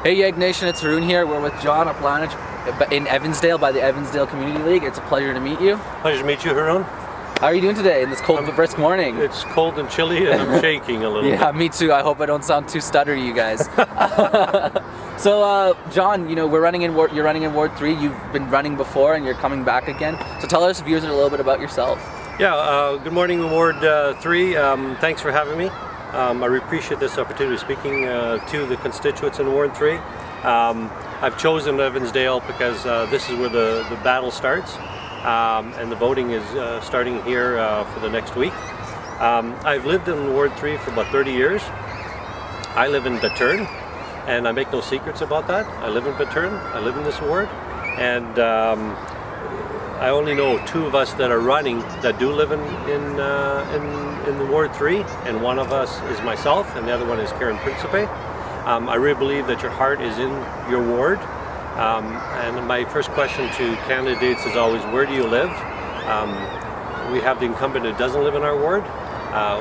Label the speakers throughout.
Speaker 1: Hey Yeg Nation, it's Haroon here. We're with John Oplanich in Evansdale by the Evansdale Community League. It's a pleasure to meet you.
Speaker 2: Pleasure to meet you, Haroon.
Speaker 1: How are you doing today in this cold but brisk morning?
Speaker 2: It's cold and chilly and I'm shaking a little bit.
Speaker 1: Yeah, me too. I hope I don't sound too stuttery, you guys. So, John, you're running in Ward 3. You've been running before and you're coming back again. So tell us, viewers, a little bit about yourself.
Speaker 2: Yeah, good morning, Ward 3. Thanks for having me. I really appreciate this opportunity speaking to the constituents in Ward 3. I've chosen Evansdale because this is where the battle starts, and the voting is starting here for the next week. I've lived in Ward 3 for about 30 years. I live in Bittern, and I make no secrets about that. I live in Bittern, I live in this ward, and I only know two of us that are running that do live in the Ward 3, and one of us is myself, and the other one is Karen Principe. I really believe that your heart is in your ward, and my first question to candidates is always, where do you live? We have the incumbent that doesn't live in our ward.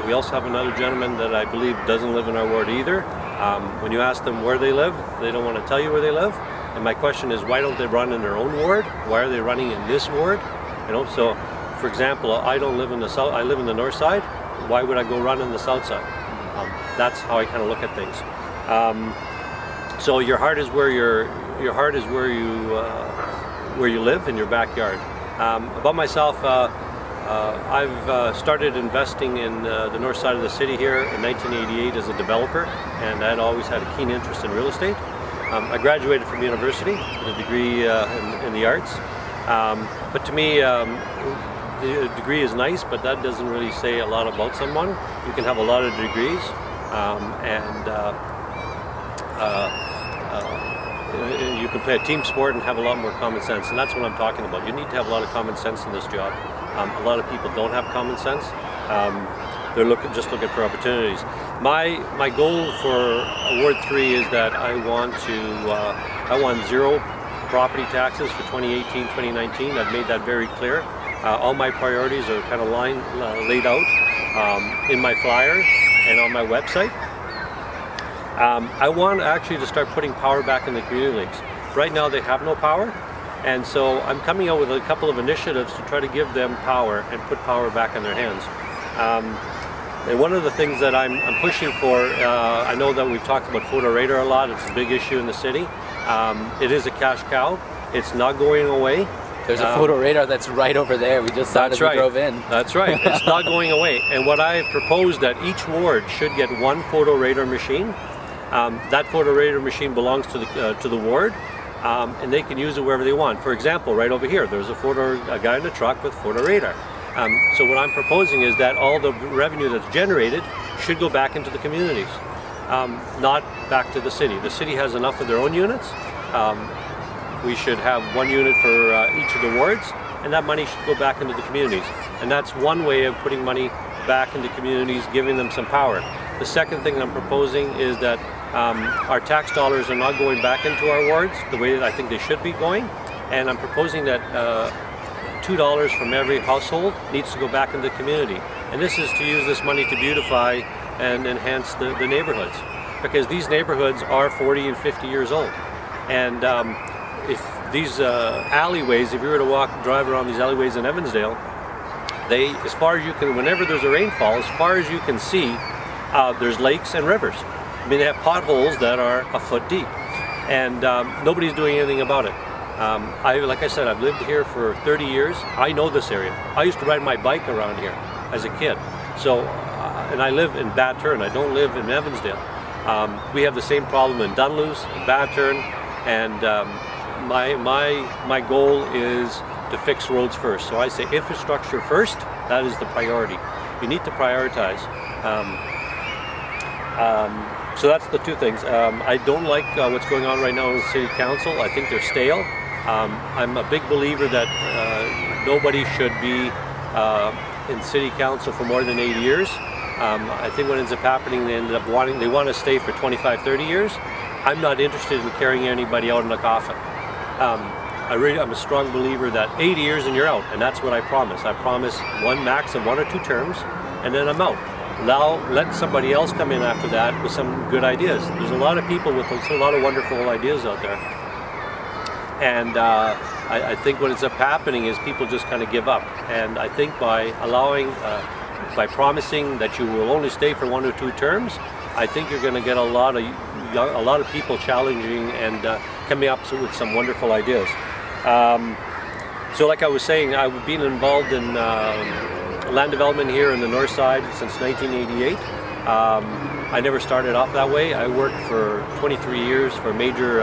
Speaker 2: We also have another gentleman that I believe doesn't live in our ward either. When you ask them where they live, they don't want to tell you where they live. And my question is, why don't they run in their own ward? Why are they running in this ward? So for example, I don't live in the south, I live in the north side. Why would I go run in the south side? That's how I kind of look at things. So your heart is where you live, in your backyard. About myself, I've started investing in the north side of the city here in 1988 as a developer, and I'd always had a keen interest in real estate. I graduated from university with a degree in the arts, but to me the degree is nice, but that doesn't really say a lot about someone. You can have a lot of degrees you can play a team sport and have a lot more common sense, and that's what I'm talking about. You need to have a lot of common sense in this job. A lot of people don't have common sense. They're just looking for opportunities. My goal for Ward 3 is that I want zero property taxes for 2018, 2019. I've made that very clear. All my priorities are kind of laid out in my flyer and on my website. I want actually to start putting power back in the community leagues. Right now they have no power, and so I'm coming out with a couple of initiatives to try to give them power and put power back in their hands. And one of the things that I'm pushing for, I know that we've talked about photo radar a lot. It's a big issue in the city. It is a cash cow. It's not going away.
Speaker 1: There's a photo radar that's right over there. We just saw it as we drove in.
Speaker 2: That's right. It's not going away. And what I proposed that each ward should get one photo radar machine. That photo radar machine belongs to the ward, and they can use it wherever they want. For example, right over here, there's a guy in a truck with photo radar. So what I'm proposing is that all the revenue that's generated should go back into the communities, not back to the city. The city has enough of their own units. We should have one unit for each of the wards, and that money should go back into the communities. And that's one way of putting money back into communities, giving them some power. The second thing I'm proposing is that our tax dollars are not going back into our wards the way that I think they should be going, and I'm proposing that $2 from every household needs to go back into the community. And this is to use this money to beautify and enhance the neighborhoods, because these neighborhoods are 40 and 50 years old. And if these alleyways, if you were to drive around these alleyways in Evansdale, as far as you can, whenever there's a rainfall, as far as you can see, there's lakes and rivers. I mean, they have potholes that are a foot deep, and nobody's doing anything about it. Like I said, I've lived here for 30 years. I know this area. I used to ride my bike around here as a kid. So, and I live in Bittern. I don't live in Evansdale. We have the same problem in Dunluce, in Bittern, and my goal is to fix roads first. So I say infrastructure first. That is the priority. You need to prioritize. So that's the two things. I don't like what's going on right now in the City Council. I think they're stale. I'm a big believer that nobody should be in City Council for more than 8 years. I think what ends up happening, they want to stay for 25, 30 years. I'm not interested in carrying anybody out in a coffin. I'm a strong believer that 8 years and you're out, and that's what I promise. I promise one max of 1 or 2 terms, and then I'm out. let somebody else come in after that with some good ideas. There's a lot of people with a lot of wonderful ideas out there. And I think what ends up happening is people just kind of give up. And I think by promising that you will only stay for 1 or 2 terms, I think you're going to get a lot of people challenging and coming up with some wonderful ideas. So like I was saying, I've been involved in land development here in the north side since 1988. I never started off that way. I worked for 23 years for a major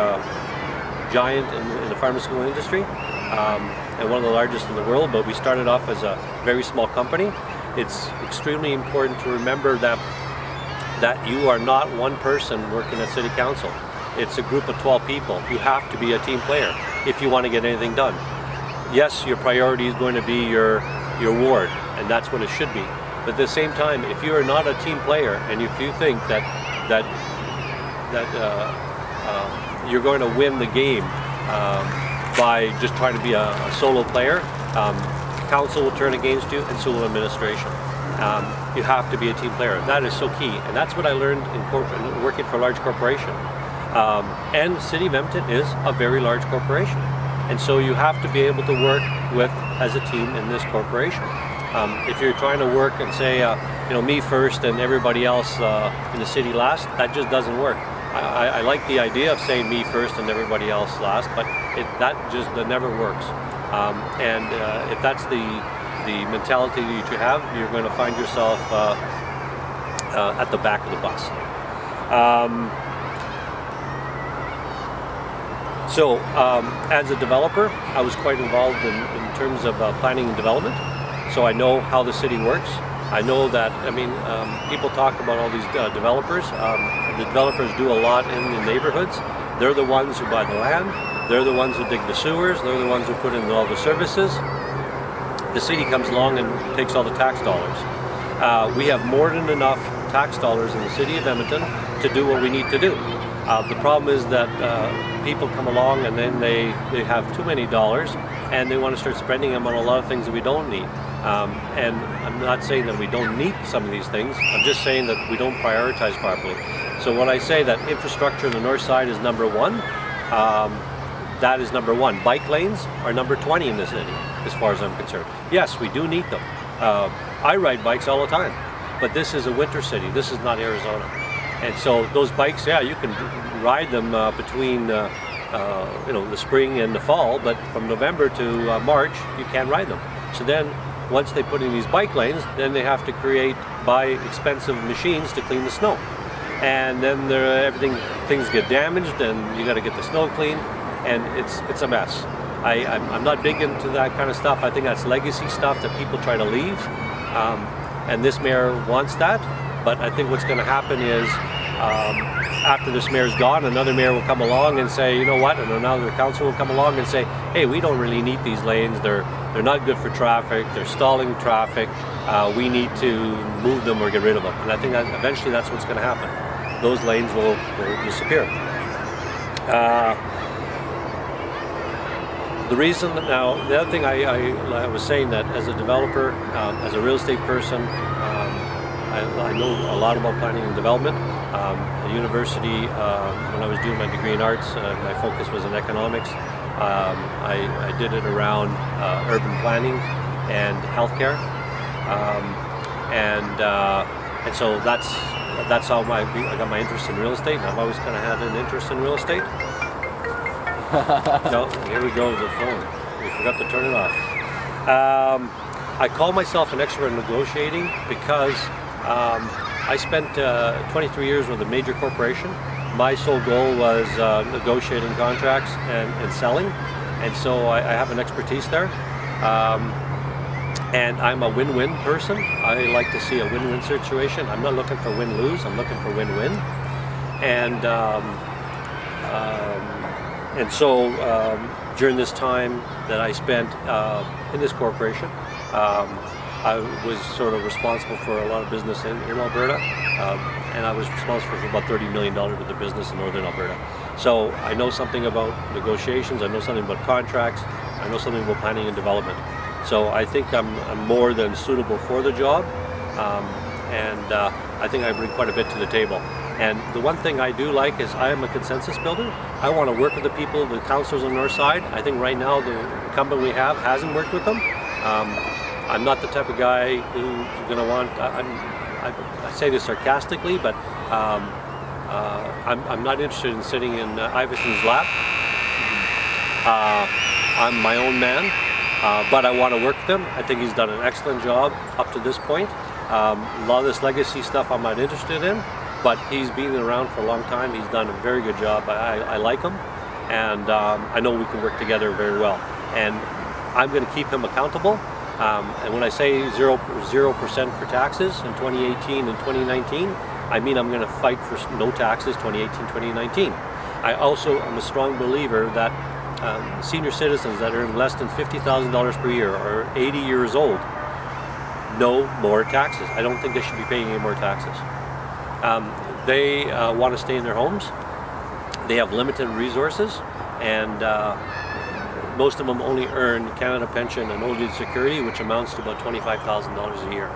Speaker 2: giant in the pharmaceutical industry, and one of the largest in the world, but we started off as a very small company. It's extremely important to remember that you are not one person working at City Council. It's a group of 12 people. You have to be a team player if you want to get anything done. Yes, your priority is going to be your ward, and that's what it should be. But at the same time, if you are not a team player, and if you think that you're going to win the game by just trying to be a solo player, council will turn against you, and so will administration. You have to be a team player. That is so key, and that's what I learned in working for a large corporation. And City of Edmonton is a very large corporation, and so you have to be able to work as a team in this corporation. If you're trying to work and say, me first and everybody else in the city last, that just doesn't work. I like the idea of saying me first and everybody else last, but that never works. And if that's the mentality that you have, you're going to find yourself at the back of the bus. So as a developer, I was quite involved in terms of planning and development. So I know how the city works. I know that, people talk about all these developers. The developers do a lot in the neighborhoods. They're the ones who buy the land. They're the ones who dig the sewers. They're the ones who put in all the services. The city comes along and takes all the tax dollars. We have more than enough tax dollars in the city of Edmonton to do what we need to do. The problem is that people come along and then they have too many dollars and they want to start spending them on a lot of things that we don't need. And I'm not saying that we don't need some of these things. I'm just saying that we don't prioritize properly. So when I say that infrastructure in the north side is number one, that is number one. Bike lanes are number 20 in the city, as far as I'm concerned. Yes, we do need them. I ride bikes all the time, but this is a winter city. This is not Arizona. And so those bikes, yeah, you can ride them between the spring and the fall, but from November to March, you can't ride them. So then once they put in these bike lanes, then they have to buy expensive machines to clean the snow. And then things get damaged and you got to get the snow clean, and it's a mess. I'm not big into that kind of stuff. I think that's legacy stuff that people try to leave. And this mayor wants that. But I think what's going to happen is after this mayor's gone, another mayor will come along and say, you know what, and another council will come along and say, hey, we don't really need these lanes. They're not good for traffic. They're stalling traffic. We need to move them or get rid of them. And I think that eventually that's what's going to happen. Those lanes will disappear. The other thing I was saying that as a developer, as a real estate person, I know a lot about planning and development. At university, when I was doing my degree in arts, my focus was in economics. I did it around urban planning and healthcare, and so that's how I got my interest in real estate. I've always kind of had an interest in real estate. No, here we go with the phone. We forgot to turn it off. I call myself an expert in negotiating because I spent 23 years with a major corporation. My sole goal was negotiating contracts and selling, and so I have an expertise there. And I'm a win-win person. I like to see a win-win situation. I'm not looking for win-lose. I'm looking for win-win. And so during this time that I spent in this corporation, I was sort of responsible for a lot of business in Alberta, and I was responsible for about $30 million worth of business in northern Alberta. So I know something about negotiations, I know something about contracts, I know something about planning and development. So I think I'm more than suitable for the job, and I think I bring quite a bit to the table. And the one thing I do like is I am a consensus builder. I want to work with the people, the councillors on the north side. I think right now the incumbent we have hasn't worked with them. I'm not the type of guy who's going to want, I say this sarcastically, but I'm not interested in sitting in Iverson's lap. I'm my own man, but I want to work with him. I think he's done an excellent job up to this point. A lot of this legacy stuff I'm not interested in, but he's been around for a long time. He's done a very good job. I like him, and I know we can work together very well. And I'm going to keep him accountable. And when I say 0% for taxes in 2018 and 2019, I mean I'm going to fight for no taxes 2018, 2019. I also am a strong believer that senior citizens that earn less than $50,000 per year or 80 years old, no more taxes. I don't think they should be paying any more taxes. They want to stay in their homes. They have limited resources, and most of them only earn Canada Pension and Old Age Security, which amounts to about $25,000 a year.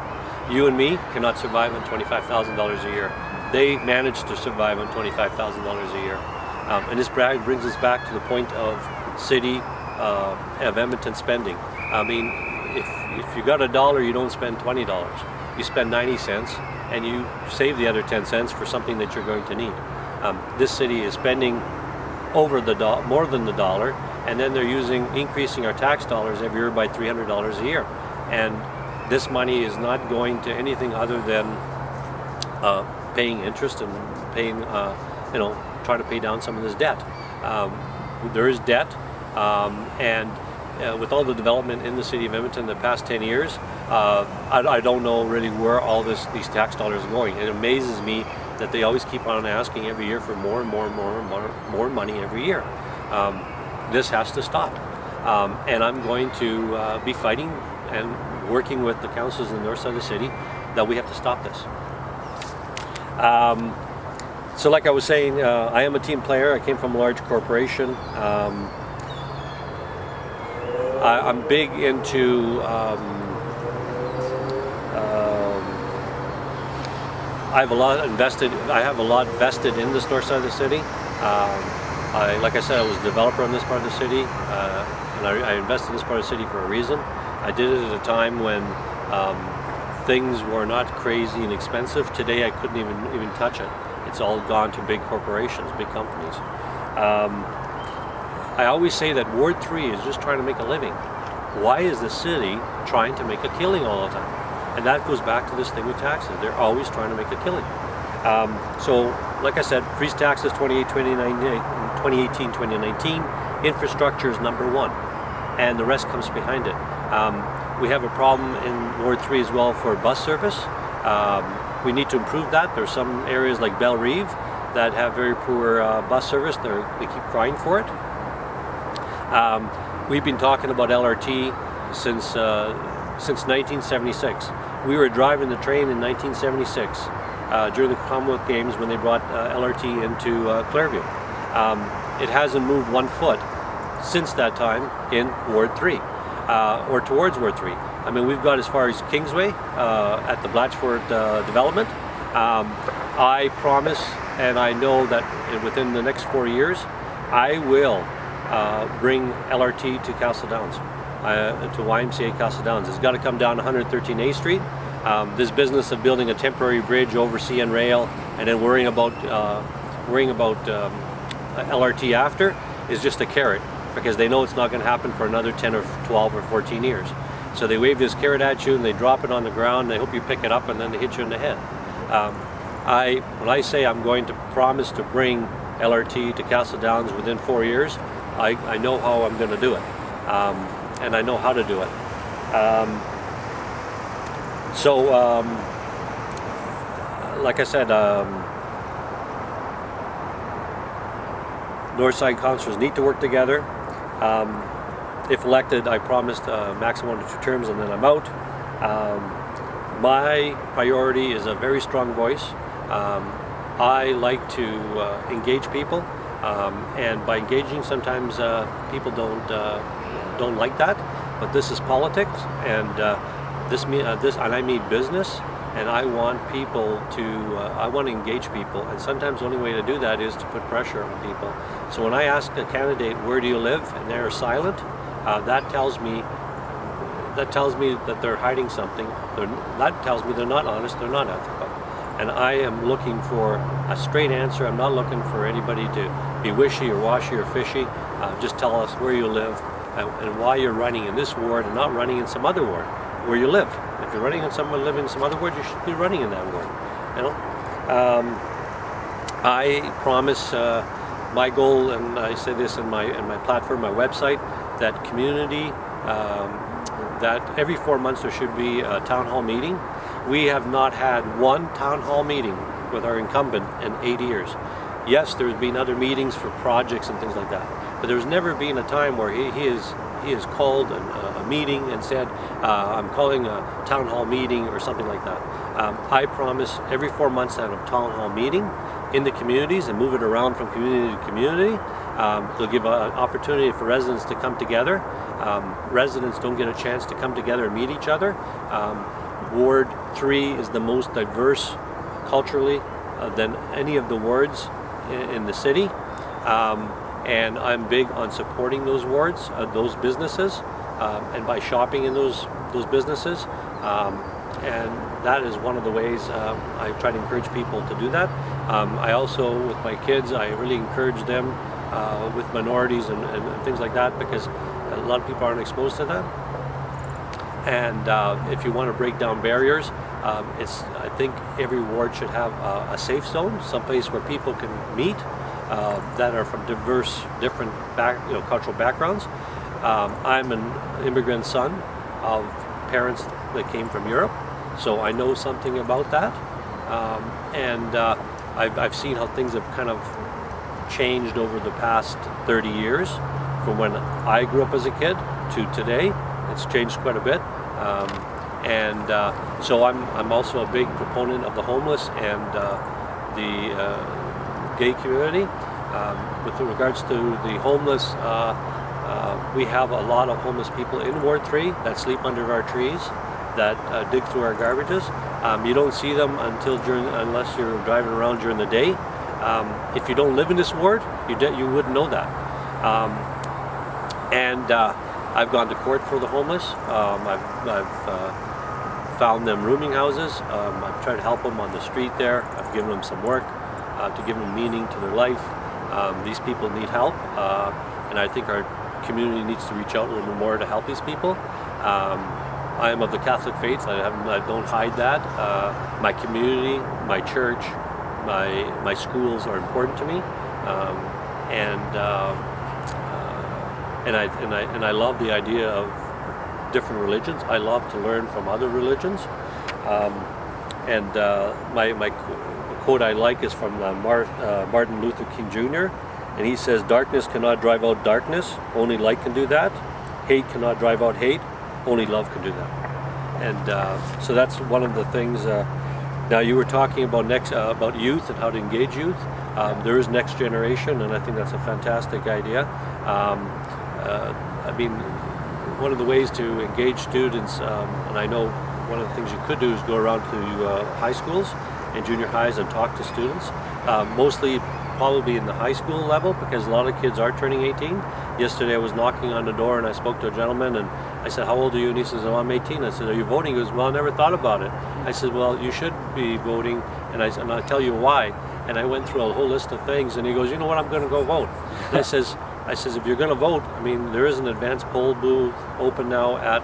Speaker 2: You and me cannot survive on $25,000 a year. They manage to survive on $25,000 a year. And this brings us back to the point of City of Edmonton spending. I mean, if you got $1, you don't spend $20. You spend 90 cents and you save the other 10 cents for something that you're going to need. This city is spending more than the dollar, and then they're increasing our tax dollars every year by $300 a year. And this money is not going to anything other than paying interest and paying, trying to pay down some of this debt. There is debt, and with all the development in the city of Edmonton the past 10 years, I don't know really where all these tax dollars are going. It amazes me that they always keep on asking every year for more and more and more and more money every year. This has to stop, and I'm going to be fighting and working with the councils in the north side of the city that we have to stop this. So like I was saying, I am a team player. I came from a large corporation. I'm big into I have a lot vested in this north side of the city. Like I said, I was a developer in this part of the city, and I invested in this part of the city for a reason. I did it at a time when things were not crazy and expensive. Today I couldn't even touch it. It's all gone to big corporations, big companies. I always say that Ward 3 is just trying to make a living. Why is the city trying to make a killing all the time? And that goes back to this thing with taxes. They're always trying to make a killing. So, like I said, freeze taxes 2018, 2019. Infrastructure is number one, and the rest comes behind it. We have a problem in Ward 3 as well for bus service. We need to improve that. There's some areas like Bellerive that have very poor bus service. They keep crying for it. We've been talking about LRT since 1976. We were driving the train in 1976 during the Commonwealth Games when they brought LRT into Clairview. It hasn't moved 1 foot since that time in Ward 3 or towards Ward 3. I mean, we've got as far as Kingsway at the Blatchford development. I promise, and I know that within the next 4 years, I will bring LRT to Castle Downs, to YMCA Castle Downs. It's got to come down 113A Street. This business of building a temporary bridge over CN Rail and then worrying about LRT after is just a carrot, because they know it's not going to happen for another 10 or 12 or 14 years. So they wave this carrot at you and they drop it on the ground, they hope you pick it up, and then they hit you in the head. When I say I'm going to promise to bring LRT to Castle Downs within 4 years, I know how I'm going to do it, and I know how to do it. Like I said, Northside councillors need to work together. If elected, I promised a maximum of 2 terms and then I'm out. My priority is a very strong voice. I like to engage people, and by engaging, sometimes people don't like that. But this is politics, and and I mean business. and I want people to, I want to engage people, and sometimes the only way to do that is to put pressure on people. So when I ask a candidate, where do you live, and they're silent, that tells me that they're hiding something. That tells me they're not honest, they're not ethical. And I am looking for a straight answer. I'm not looking for anybody to be wishy or washy or fishy. Just tell us where you live and why you're running in this ward and not running in some other ward where you live. If you're running in someone living in some other ward, you should be running in that ward. You know, I promise. My goal, and I say this in my platform, my website, that community. That every 4 months there should be a town hall meeting. We have not had one town hall meeting with our incumbent in 8 years. Yes, there's been other meetings for projects and things like that, but there's never been a time where he has called a meeting and said, I'm calling a town hall meeting or something like that. I promise every 4 months to have a town hall meeting in the communities and move it around from community to community. They'll give an opportunity for residents to come together. Residents don't get a chance to come together and meet each other. Ward 3 is the most diverse culturally than any of the wards in the city. And I'm big on supporting those wards, those businesses, and by shopping in those businesses. And that is one of the ways I try to encourage people to do that. I also, with my kids, I really encourage them with minorities and things like that, because a lot of people aren't exposed to that. And if you want to break down barriers, I think every ward should have a safe zone, someplace where people can meet that are from different cultural backgrounds. I'm an immigrant son of parents that came from Europe, so I know something about that. And I've seen how things have kind of changed over the past 30 years, from when I grew up as a kid to today. It's changed quite a bit. So I'm also a big proponent of the homeless and the gay community. With regards to the homeless, we have a lot of homeless people in Ward 3 that sleep under our trees, that dig through our garbages. You don't see them unless you're driving around during the day. If you don't live in this ward, you wouldn't know that. I've gone to court for the homeless. I've found them rooming houses. I've tried to help them on the street there. I've given them some work to give them meaning to their life. These people need help, and I think our community needs to reach out a little more to help these people. I am of the Catholic faith. I don't hide that. My community, my church, my schools are important to me, and I love the idea of different religions. I love to learn from other religions. My quote I like is from Martin Luther King Jr., and he says, "Darkness cannot drive out darkness, only light can do that. Hate cannot drive out hate, only love can do that." And so that's one of the things. Now you were talking about youth and how to engage youth. There is Next Generation, and I think that's a fantastic idea. I mean, one of the ways to engage students, and I know one of the things you could do is go around to high schools and junior highs and talk to students, mostly probably in the high school level, because a lot of kids are turning 18. Yesterday I was knocking on the door and I spoke to a gentleman and I said, "How old are you?" And he says, "Oh, I'm 18. I said, "Are you voting?" He goes, "Well, I never thought about it." I said, "Well, you should be voting, and I'll tell you why." And I went through a whole list of things, and he goes, "You know what, I'm going to go vote." And I says, "If you're going to vote, I mean, there is an advanced poll booth open now at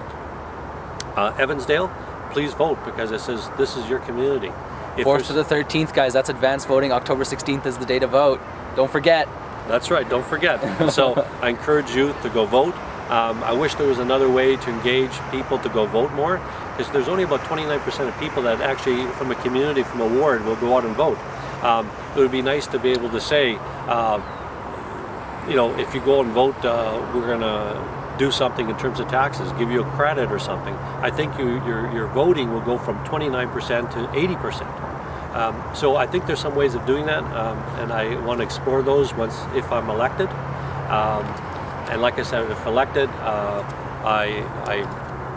Speaker 2: Evansdale. Please vote, because it says this is your community."
Speaker 1: 4th to the 13th, guys. That's advanced voting. October 16th is the day to vote. Don't forget.
Speaker 2: That's right. Don't forget. So I encourage youth to go vote. I wish there was another way to engage people to go vote more, because there's only about 29% of people that actually, from a community, from a ward, will go out and vote. It would be nice to be able to say, if you go and vote, we're going to do something in terms of taxes, give you a credit or something. I think your voting will go from 29% to 80%. So I think there's some ways of doing that, and I want to explore those if I'm elected. And like I said, if elected,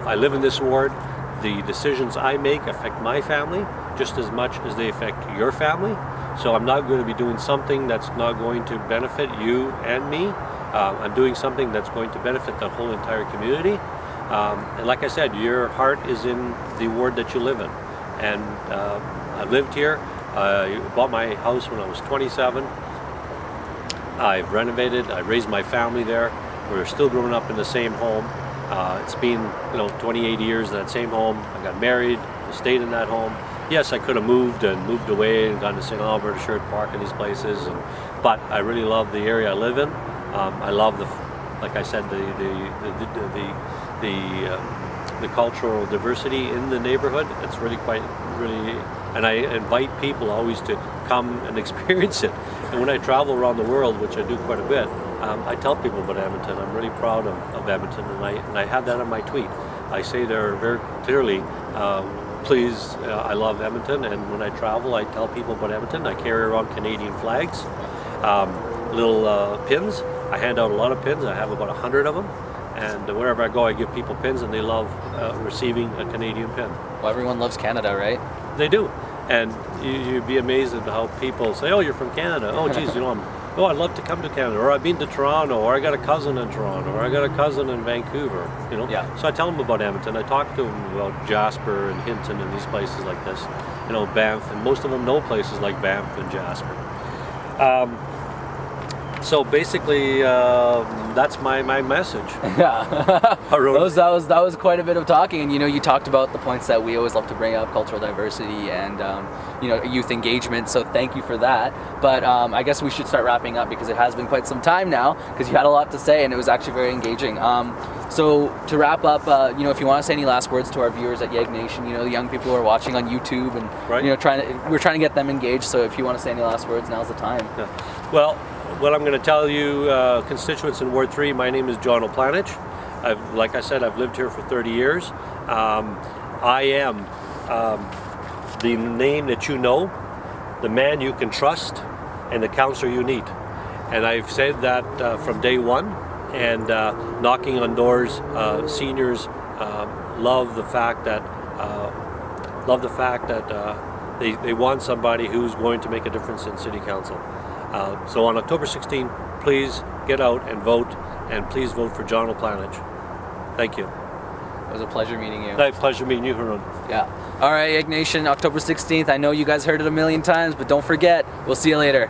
Speaker 2: I live in this ward. the decisions I make affect my family just as much as they affect your family. So I'm not going to be doing something that's not going to benefit you and me. I'm doing something that's going to benefit the whole entire community. And like I said, your heart is in the ward that you live in. And I lived here. I bought my house when I was 27. I've renovated. I raised my family there. We're still growing up in the same home. It's been 28 years in that same home. I got married, stayed in that home. Yes, I could have moved away and gone to St. Albert, Sherwood Park, and these places. But I really love the area I live in. I love like I said, the cultural diversity in the neighborhood. It's really, and I invite people always to come and experience it. And when I travel around the world, which I do quite a bit, I tell people about Edmonton. I'm really proud of Edmonton, and I have that on my tweet. I say there very clearly, please, I love Edmonton, and when I travel, I tell people about Edmonton. I carry around Canadian flags, little pins. I hand out a lot of pins. I have about 100 of them, and wherever I go, I give people pins, and they love receiving a Canadian pin.
Speaker 1: Well, everyone loves Canada, right?
Speaker 2: They do, and you'd be amazed at how people say, "Oh, you're from Canada. Oh, geez, I'd love to come to Canada, or I've been to Toronto, or I got a cousin in Toronto, or I got a cousin in Vancouver."
Speaker 1: Yeah.
Speaker 2: So I tell them about Edmonton. I talk to them about Jasper and Hinton and these places like this. Banff, and most of them know places like Banff and Jasper. So basically, that's my message.
Speaker 1: Yeah. that was quite a bit of talking, and you talked about the points that we always love to bring up: cultural diversity and youth engagement. So thank you for that. But I guess we should start wrapping up because it has been quite some time now. Because you had a lot to say, and it was actually very engaging. So to wrap up, if you want to say any last words to our viewers at Yeg Nation, the young people who are watching on YouTube, and
Speaker 2: right.
Speaker 1: We're trying to get them engaged. So if you want to say any last words, now's the time.
Speaker 2: Yeah. Well, what I'm going to tell you, constituents in Ward 3, my name is John Oplanich. Like I said, I've lived here for 30 years. I am the name that you know, the man you can trust, and the counselor you need. And I've said that from day one, and knocking on doors, seniors love the fact that they want somebody who's going to make a difference in City Council. So on October 16th, please get out and vote, and please vote for John Oplanich. Thank you.
Speaker 1: It was a pleasure meeting you.
Speaker 2: Pleasure meeting you, Harun.
Speaker 1: Yeah. All right, Yeg Nation, October 16th. I know you guys heard it a million times, but don't forget, we'll see you later.